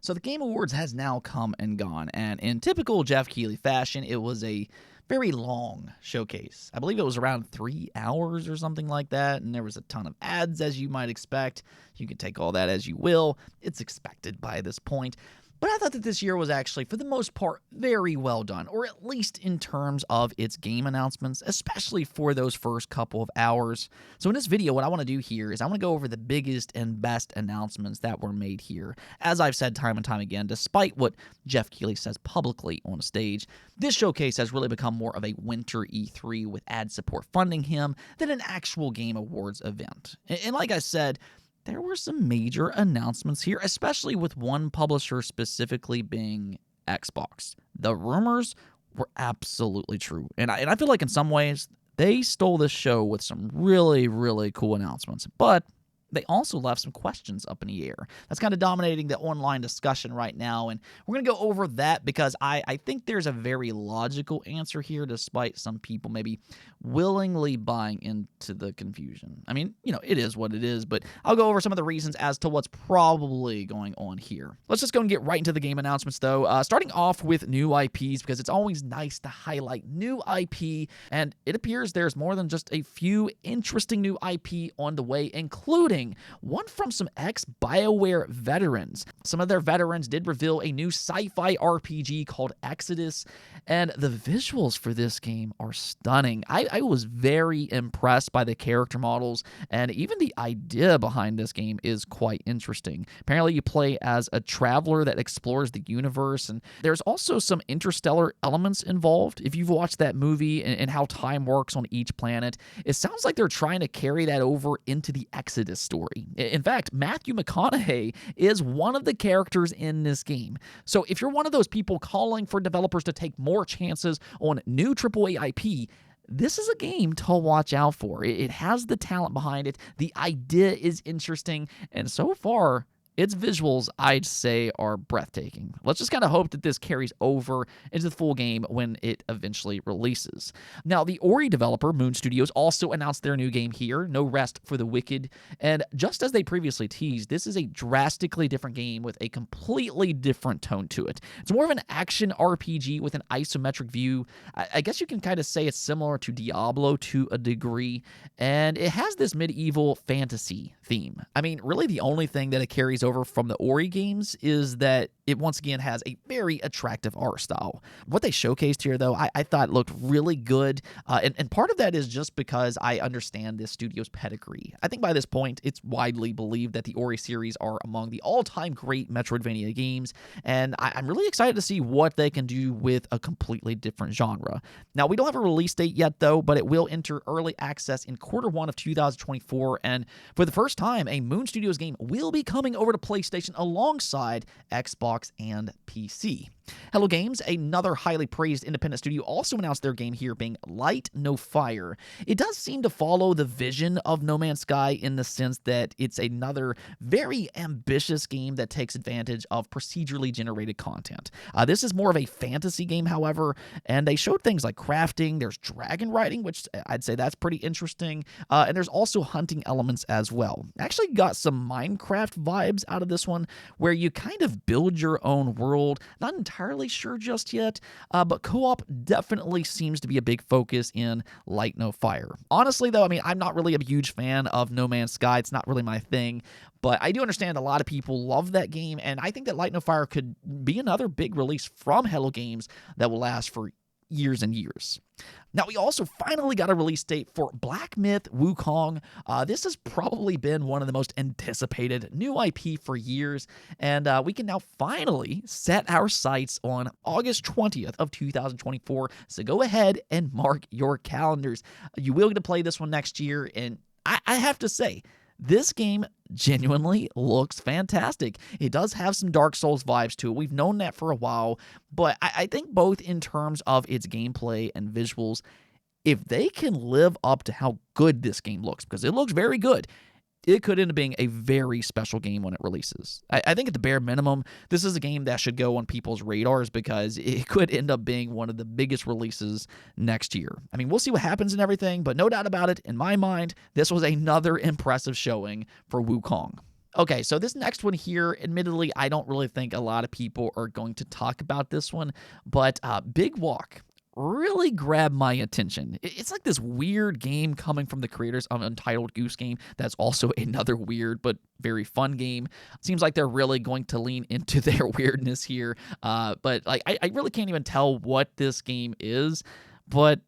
So the Game Awards has now come and gone, and in typical Jeff Keighley fashion, it was a very long showcase. I believe it was around 3 hours or something like that, and there was a ton of ads, as you might expect. You can take all that as you will. It's expected by this point. But I thought that this year was actually, for the most part, very well done, or at least in terms of its game announcements, especially for those first couple of hours. So in this video, what I want to do here is I want to go over the biggest and best announcements that were made here. As I've said time and time again, despite what Jeff Keighley says publicly on stage, this showcase has really become more of a winter E3 with ad support funding him than an actual Game Awards event. And like I said, there were some major announcements here, especially with one publisher specifically being Xbox. The rumors were absolutely true. And I feel like in some ways, they stole this show with some really, really cool announcements. But they also left some questions up in the air. That's kind of dominating the online discussion right now, and we're going to go over that because I think there's a very logical answer here, despite some people maybe willingly buying into the confusion. I mean, it is what it is, but I'll go over some of the reasons as to what's probably going on here. Let's just go and get right into the game announcements, though, starting off with new IPs, because it's always nice to highlight new IP, and it appears there's more than just a few interesting new IP on the way, including one from some ex-BioWare veterans. Some of their veterans did reveal a new sci-fi RPG called Exodus, and the visuals for this game are stunning. I was very impressed by the character models, and even the idea behind this game is quite interesting. Apparently, you play as a traveler that explores the universe, and there's also some interstellar elements involved. If you've watched that movie and how time works on each planet, it sounds like they're trying to carry that over into the Exodus story. In fact, Matthew McConaughey is one of the characters in this game. So if you're one of those people calling for developers to take more chances on new AAA IP, this is a game to watch out for. It has the talent behind it. The idea is interesting, and so far, its visuals, I'd say, are breathtaking. Let's just kind of hope that this carries over into the full game when it eventually releases. Now, the Ori developer, Moon Studios, also announced their new game here, No Rest for the Wicked, and just as they previously teased, this is a drastically different game with a completely different tone to it. It's more of an action RPG with an isometric view. I guess you can kind of say it's similar to Diablo to a degree, and it has this medieval fantasy theme. I mean, really the only thing that it carries over from the Ori games is that it once again has a very attractive art style. What they showcased here, though, I thought looked really good, and part of that is just because I understand this studio's pedigree. I think by this point, it's widely believed that the Ori series are among the all-time great Metroidvania games, and I'm really excited to see what they can do with a completely different genre. Now, we don't have a release date yet, though, but it will enter early access in Q1 of 2024, and for the first time, a Moon Studios game will be coming over to PlayStation alongside Xbox and PC. Hello Games, another highly praised independent studio, also announced their game here being Light No Fire. It does seem to follow the vision of No Man's Sky in the sense that it's another very ambitious game that takes advantage of procedurally generated content. This is more of a fantasy game, however, and they showed things like crafting, there's dragon riding, which I'd say that's pretty interesting, and there's also hunting elements as well. Actually got some Minecraft vibes out of this one, where you kind of build your own world. Not entirely sure just yet, but co-op definitely seems to be a big focus in Light No Fire. Honestly, though, I mean, I'm not really a huge fan of No Man's Sky. It's not really my thing, but I do understand a lot of people love that game, and I think that Light No Fire could be another big release from Hello Games that will last for years and years. Now, we also finally got a release date for Black Myth Wukong. This has probably been one of the most anticipated new IP for years, and we can now finally set our sights on August 20th of 2024, so go ahead and mark your calendars. You will get to play this one next year, and I have to say, this game genuinely looks fantastic. It does have some Dark Souls vibes to it. We've known that for a while, but I think both in terms of its gameplay and visuals, if they can live up to how good this game looks, because it looks very good, it could end up being a very special game when it releases. I think at the bare minimum, this is a game that should go on people's radars because it could end up being one of the biggest releases next year. I mean, we'll see what happens and everything, but no doubt about it, in my mind, this was another impressive showing for Wukong. Okay, so this next one here, admittedly, I don't really think a lot of people are going to talk about this one, but Big Walk really grabbed my attention. It's like this weird game coming from the creators of Untitled Goose Game. That's also another weird but very fun game. Seems like they're really going to lean into their weirdness here. But like, I really can't even tell what this game is, but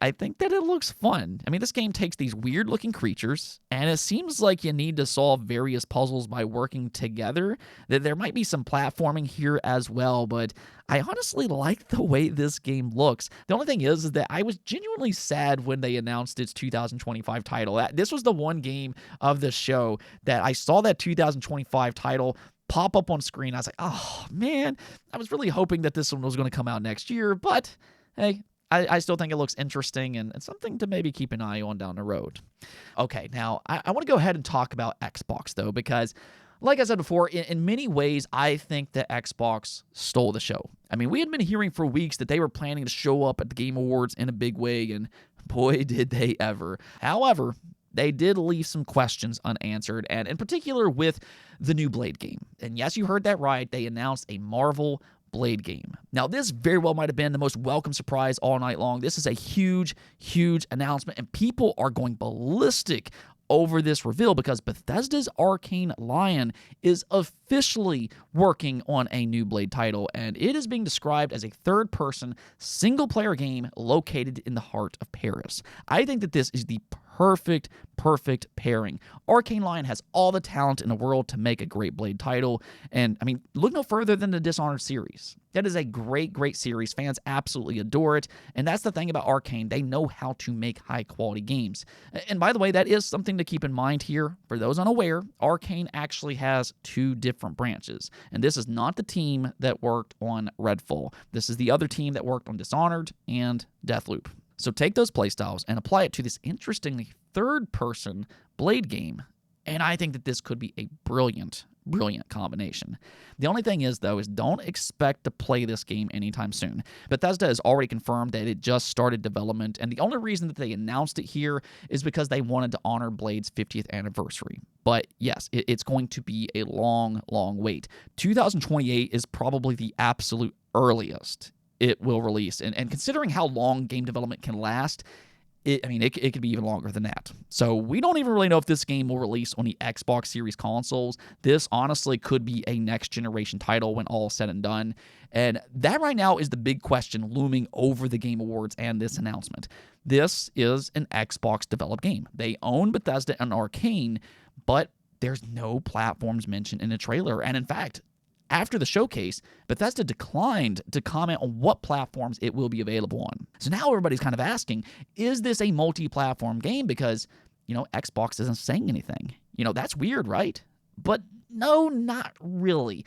I think that it looks fun. I mean, this game takes these weird-looking creatures, and it seems like you need to solve various puzzles by working together. There might be some platforming here as well, but I honestly like the way this game looks. The only thing is that I was genuinely sad when they announced its 2025 title. This was the one game of the show that I saw that 2025 title pop up on screen. I was like, oh, man, I was really hoping that this one was going to come out next year, but hey, I still think it looks interesting and something to maybe keep an eye on down the road. Okay, now I want to go ahead and talk about Xbox, though, because like I said before, in many ways, I think that Xbox stole the show. I mean, we had been hearing for weeks that they were planning to show up at the Game Awards in a big way, and boy, did they ever. However, they did leave some questions unanswered, and in particular with the new Blade game. And yes, you heard that right. They announced a Marvel Blade game. Now, this very well might have been the most welcome surprise all night long. This is a huge, huge announcement, and people are going ballistic over this reveal because Bethesda's Arcane Lion is officially working on a new Blade title, and it is being described as a third-person, single-player game located in the heart of Paris. I think that this is the perfect pairing. Arcane Lion has all the talent in the world to make a great Blade title, and I mean, look no further than the Dishonored series. That is a great series. Fans absolutely adore it, and that's the thing about Arcane. They know how to make high-quality games. And by the way, that is something to keep in mind here. For those unaware, Arcane actually has two different branches, and this is not the team that worked on Redfall. This is the other team that worked on Dishonored and Deathloop. So take those playstyles and apply it to this interestingly third-person Blade game, and I think that this could be a brilliant combination. The only thing is, though, is don't expect to play this game anytime soon. Bethesda has already confirmed that it just started development, and the only reason that they announced it here is because they wanted to honor Blade's 50th anniversary. But yes, it's going to be a long wait. 2028 is probably the absolute earliest it will release. And considering how long game development can last, it could be even longer than that. So we don't even really know if this game will release on the Xbox Series consoles. This honestly could be a next-generation title when all is said and done. And that right now is the big question looming over the Game Awards and this announcement. This is an Xbox-developed game. They own Bethesda and Arcane, but there's no platforms mentioned in the trailer. And in fact, after the showcase, Bethesda declined to comment on what platforms it will be available on. So now everybody's kind of asking, is this a multi-platform game? Because, Xbox isn't saying anything. That's weird, right? But no, not really.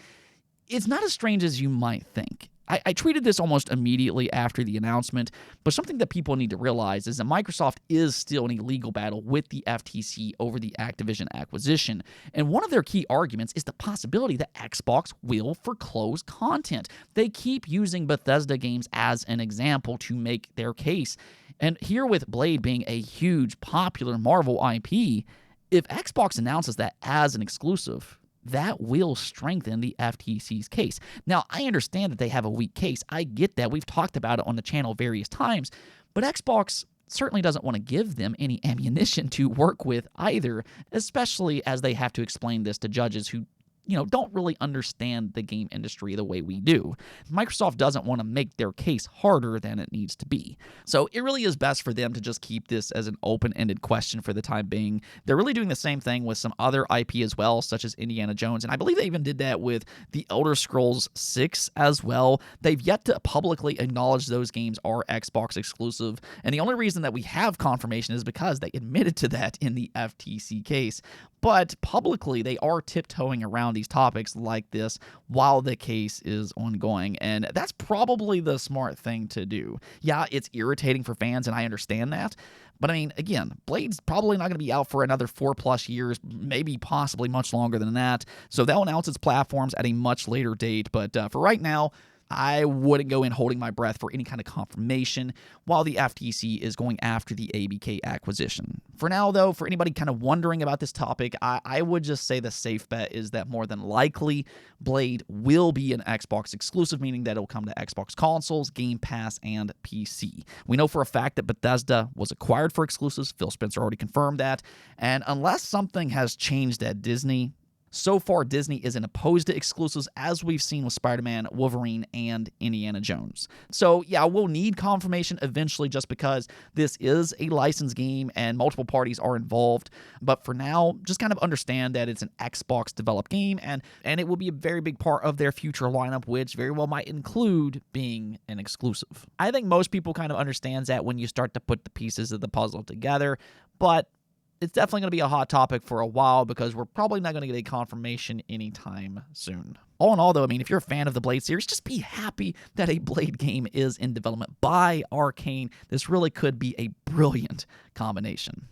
It's not as strange as you might think. I tweeted this almost immediately after the announcement, but something that people need to realize is that Microsoft is still in a legal battle with the FTC over the Activision acquisition, and one of their key arguments is the possibility that Xbox will foreclose content. They keep using Bethesda games as an example to make their case, and here with Blade being a huge, popular Marvel IP, if Xbox announces that as an exclusive, that will strengthen the FTC's case. Now, I understand that they have a weak case. I get that. We've talked about it on the channel various times, but Xbox certainly doesn't want to give them any ammunition to work with either, especially as they have to explain this to judges who don't really understand the game industry the way we do. Microsoft doesn't want to make their case harder than it needs to be. So it really is best for them to just keep this as an open-ended question for the time being. They're really doing the same thing with some other IP as well, such as Indiana Jones, and I believe they even did that with The Elder Scrolls 6 as well. They've yet to publicly acknowledge those games are Xbox exclusive, and the only reason that we have confirmation is because they admitted to that in the FTC case. But publicly, they are tiptoeing around these topics like this while the case is ongoing, and that's probably the smart thing to do. Yeah, it's irritating for fans, and I understand that, but I mean, again, Blade's probably not going to be out for another 4+ years, maybe possibly much longer than that, so they'll announce its platforms at a much later date, but for right now, I wouldn't go in holding my breath for any kind of confirmation while the FTC is going after the ABK acquisition. For now, though, for anybody kind of wondering about this topic, I would just say the safe bet is that more than likely Blade will be an Xbox exclusive, meaning that it'll come to Xbox consoles, Game Pass, and PC. We know for a fact that Bethesda was acquired for exclusives. Phil Spencer already confirmed that. And unless something has changed at Disney, so far, Disney isn't opposed to exclusives, as we've seen with Spider-Man, Wolverine, and Indiana Jones. So, yeah, we'll need confirmation eventually just because this is a licensed game and multiple parties are involved. But for now, just kind of understand that it's an Xbox-developed game, and it will be a very big part of their future lineup, which very well might include being an exclusive. I think most people kind of understand that when you start to put the pieces of the puzzle together, but it's definitely going to be a hot topic for a while because we're probably not going to get a confirmation anytime soon. All in all, though, I mean, if you're a fan of the Blade series, just be happy that a Blade game is in development by Arcane. This really could be a brilliant combination.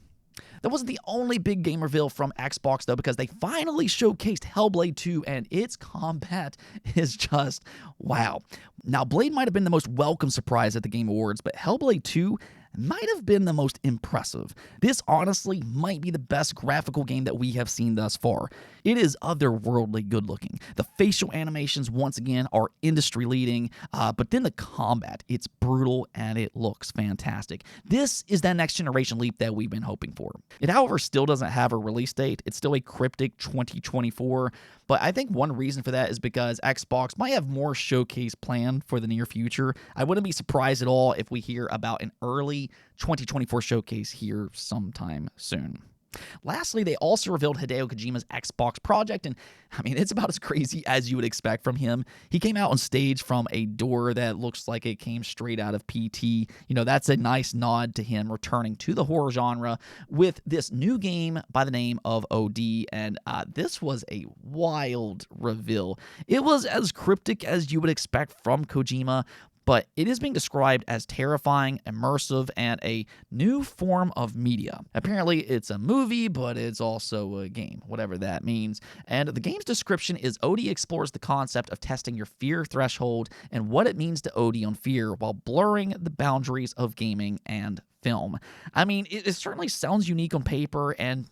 That wasn't the only big game reveal from Xbox, though, because they finally showcased Hellblade 2, and its combat is just wow. Now, Blade might have been the most welcome surprise at the Game Awards, but Hellblade 2 might have been the most impressive. This honestly might be the best graphical game that we have seen thus far. It is otherworldly good looking. The facial animations, once again, are industry leading, but then the combat, it's brutal and it looks fantastic. This is that next generation leap that we've been hoping for. It, however, still doesn't have a release date. It's still a cryptic 2024, but I think one reason for that is because Xbox might have more showcase planned for the near future. I wouldn't be surprised at all if we hear about an early 2024 showcase here sometime soon. Lastly, they also revealed Hideo Kojima's Xbox project, and I mean, it's about as crazy as you would expect from him. He came out on stage from a door that looks like it came straight out of PT. You know, that's a nice nod to him returning to the horror genre with this new game by the name of OD, and this was a wild reveal. It was as cryptic as you would expect from Kojima, but it is being described as terrifying, immersive, and a new form of media. Apparently, it's a movie, but it's also a game, whatever that means. And the game's description is OD explores the concept of testing your fear threshold and what it means to OD on fear while blurring the boundaries of gaming and film. I mean, it certainly sounds unique on paper, and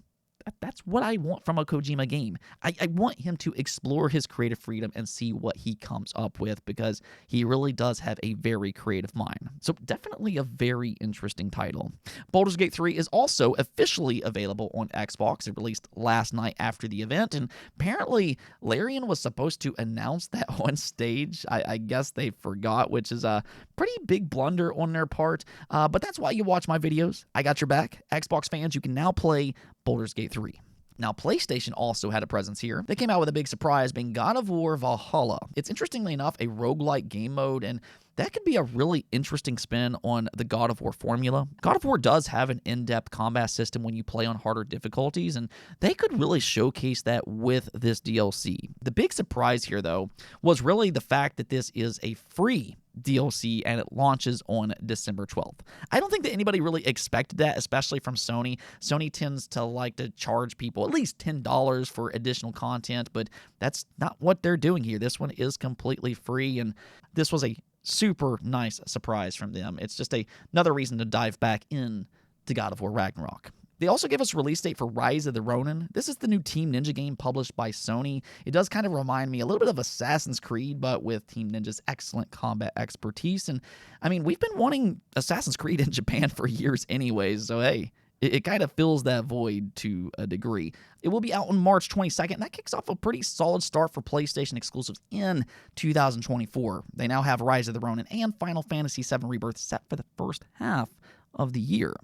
that's what I want from a Kojima game. I want him to explore his creative freedom and see what he comes up with because he really does have a very creative mind. So definitely a very interesting title. Baldur's Gate 3 is also officially available on Xbox. It released last night after the event, and apparently Larian was supposed to announce that on stage. I guess they forgot, which is a pretty big blunder on their part, but that's why you watch my videos. I got your back. Xbox fans, you can now play Baldur's Gate 3. Now, PlayStation also had a presence here. They came out with a big surprise being God of War Valhalla. It's interestingly enough a roguelike game mode, and that could be a really interesting spin on the God of War formula. God of War does have an in-depth combat system when you play on harder difficulties, and they could really showcase that with this DLC. The big surprise here, though, was really the fact that this is a free DLC and it launches on December 12th. I don't think that anybody really expected that, especially from Sony. Sony tends to like to charge people at least $10 for additional content, but that's not what they're doing here. This one is completely free, and this was a super nice surprise from them. It's just another reason to dive back in to God of War Ragnarok. They also gave us a release date for Rise of the Ronin. This is the new Team Ninja game published by Sony. It does kind of remind me a little bit of Assassin's Creed, but with Team Ninja's excellent combat expertise. And I mean, we've been wanting Assassin's Creed in Japan for years anyways, so hey, it kind of fills that void to a degree. It will be out on March 22nd, and that kicks off a pretty solid start for PlayStation exclusives in 2024. They now have Rise of the Ronin and Final Fantasy VII Rebirth set for the first half of the year.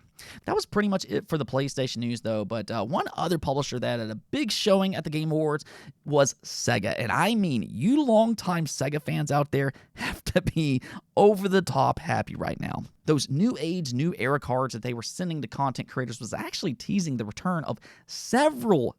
That was pretty much it for the PlayStation news, though, but one other publisher that had a big showing at the Game Awards was Sega, and I mean, you longtime Sega fans out there have to be over-the-top happy right now. Those new age, new era cards that they were sending to content creators was actually teasing the return of several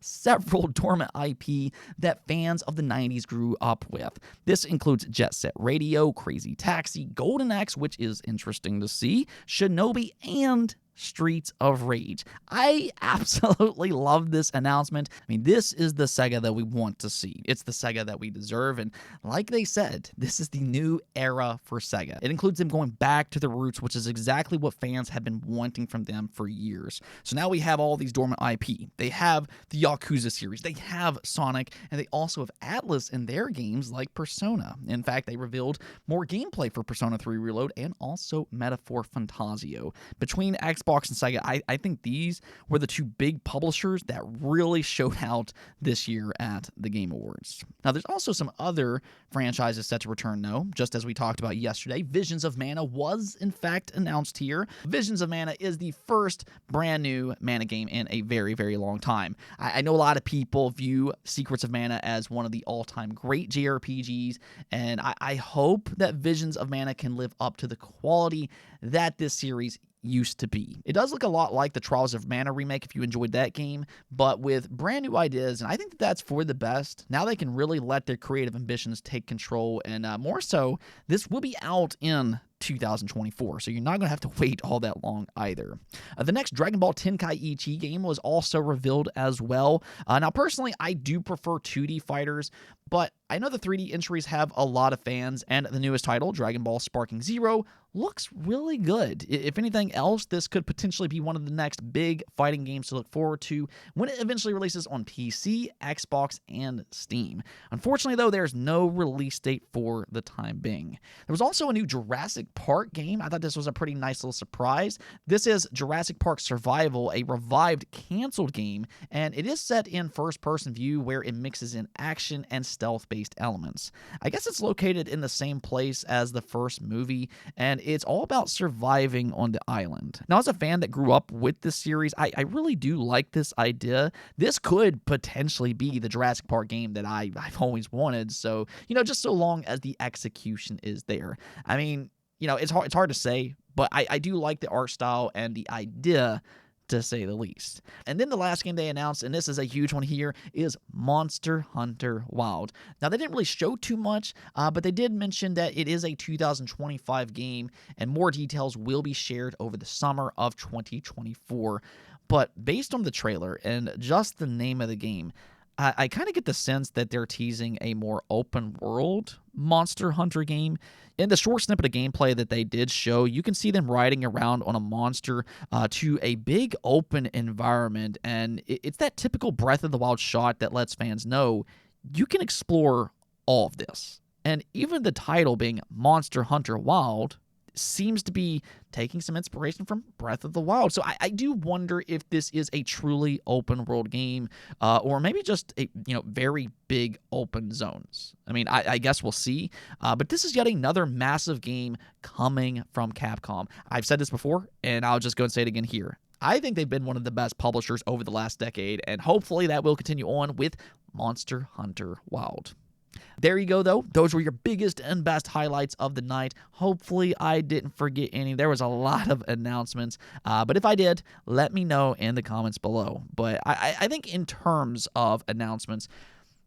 dormant IP that fans of the 90s grew up with. This includes Jet Set Radio, Crazy Taxi, Golden Axe, which is interesting to see, Shinobi, and Streets of Rage. I absolutely love this announcement. I mean, this is the Sega that we want to see. It's the Sega that we deserve. And like they said, this is the new era for Sega. It includes them going back to the roots, which is exactly what fans have been wanting from them for years. So now we have all these dormant IP. They have the Yakuza series. They have Sonic. And they also have Atlas in their games like Persona. In fact, they revealed more gameplay for Persona 3 Reload and also Metaphor Fantasio. Between Xbox and Sega, I think these were the two big publishers that really showed out this year at the Game Awards. Now, there's also some other franchises set to return, though, just as we talked about yesterday. Visions of Mana was, in fact, announced here. Visions of Mana is the first brand new Mana game in a very, very long time. I know a lot of people view Secrets of Mana as one of the all-time great JRPGs, and I hope that Visions of Mana can live up to the quality that this series used to be. It does look a lot like the Trials of Mana remake if you enjoyed that game, but with brand new ideas, and I think that's for the best. Now they can really let their creative ambitions take control, and more so, this will be out in 2024, so you're not going to have to wait all that long either. The next Dragon Ball Tenkaichi game was also revealed as well. Now, personally, I do prefer 2D fighters, but I know the 3D entries have a lot of fans, and the newest title, Dragon Ball Sparking Zero, looks really good. If anything else, this could potentially be one of the next big fighting games to look forward to when it eventually releases on PC, Xbox, and Steam. Unfortunately, though, there's no release date for the time being. There was also a new Jurassic Park game. I thought this was a pretty nice little surprise. This is Jurassic Park Survival, a revived, canceled game, and it is set in first-person view where it mixes in action and stealth-based elements. I guess it's located in the same place as the first movie, and it's all about surviving on the island. Now, as a fan that grew up with this series, I really do like this idea. This could potentially be the Jurassic Park game that I've always wanted, so, just so long as the execution is there. I mean, it's hard to say, but I do like the art style and the idea, to say the least. And then the last game they announced, and this is a huge one here, is Monster Hunter Wilds. Now, they didn't really show too much, but they did mention that it is a 2025 game, and more details will be shared over the summer of 2024. But based on the trailer and just the name of the game, I kind of get the sense that they're teasing a more open world Monster Hunter game. In the short snippet of gameplay that they did show, you can see them riding around on a monster to a big open environment, and it's that typical Breath of the Wild shot that lets fans know you can explore all of this. And even the title being Monster Hunter Wild seems to be taking some inspiration from Breath of the Wild. So I do wonder if this is a truly open world game, or maybe just a very big open zones. I mean, I guess we'll see. But this is yet another massive game coming from Capcom. I've said this before, and I'll just go and say it again here. I think they've been one of the best publishers over the last decade, and hopefully that will continue on with Monster Hunter Wilds. There you go, though. Those were your biggest and best highlights of the night. Hopefully, I didn't forget any. There was a lot of announcements, but if I did, let me know in the comments below. But I think in terms of announcements,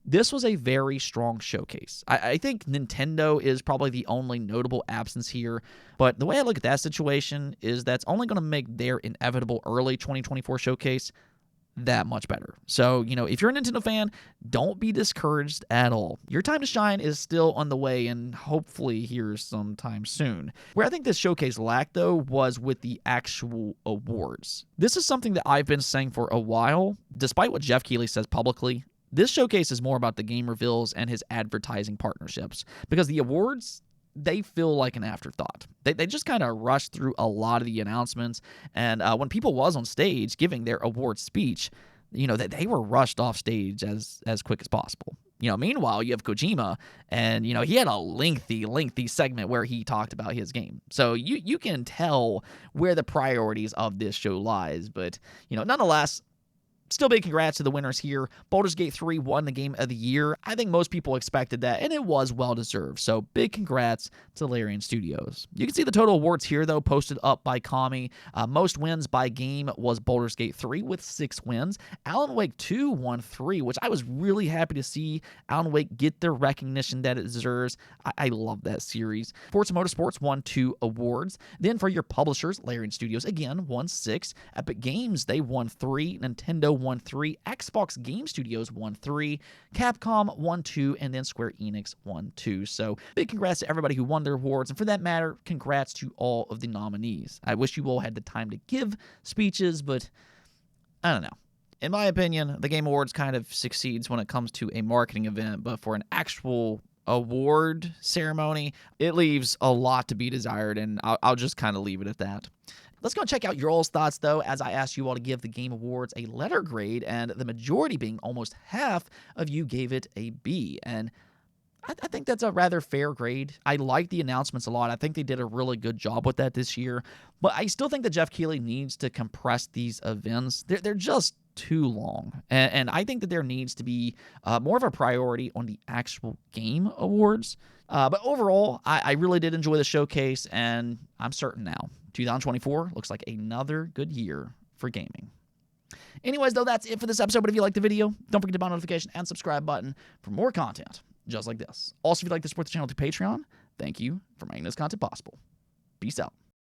this was a very strong showcase. I think Nintendo is probably the only notable absence here, but the way I look at that situation is that's only going to make their inevitable early 2024 showcase that much better. So, if you're a Nintendo fan, don't be discouraged at all. Your time to shine is still on the way, and hopefully here sometime soon. Where I think this showcase lacked, though, was with the actual awards. This is something that I've been saying for a while. Despite what Jeff Keighley says publicly, this showcase is more about the game reveals and his advertising partnerships, because the awards, they feel like an afterthought. They just kind of rushed through a lot of the announcements, and when people was on stage giving their award speech, they were rushed off stage as quick as possible. Meanwhile, you have Kojima, and he had a lengthy segment where he talked about his game. So you can tell where the priorities of this show lies, but nonetheless, Still big congrats to the winners here. Baldur's Gate 3 won the Game of the Year. I think most people expected that, and it was well-deserved. So big congrats to Larian Studios. You can see the total awards here, though, posted up by Kami. Most wins by game was Baldur's Gate 3 with 6 wins. Alan Wake 2 won 3, which I was really happy to see Alan Wake get the recognition that it deserves. I love that series. Forza Motorsports won 2 awards. Then for your publishers, Larian Studios, again, won 6. Epic Games, they won 3. Nintendo won 3, Xbox Game Studios won 3, Capcom won 2, and then Square Enix won 2. So big congrats to everybody who won their awards, and for that matter, congrats to all of the nominees. I wish you all had the time to give speeches, but I don't know. In my opinion, the Game Awards kind of succeeds when it comes to a marketing event, but for an actual award ceremony, it leaves a lot to be desired, and I'll just kind of leave it at that. Let's go and check out your all's thoughts, though, as I asked you all to give the Game Awards a letter grade, and the majority being almost half of you gave it a B. And I think that's a rather fair grade. I like the announcements a lot. I think they did a really good job with that this year. But I still think that Jeff Keighley needs to compress these events. They're just too long. And I think that there needs to be more of a priority on the actual Game Awards. But overall, I really did enjoy the showcase, and I'm certain now 2024 looks like another good year for gaming. Anyways, though, that's it for this episode. But if you liked the video, don't forget to hit the notification and subscribe button for more content just like this. Also, if you'd like to support the channel through Patreon, thank you for making this content possible. Peace out.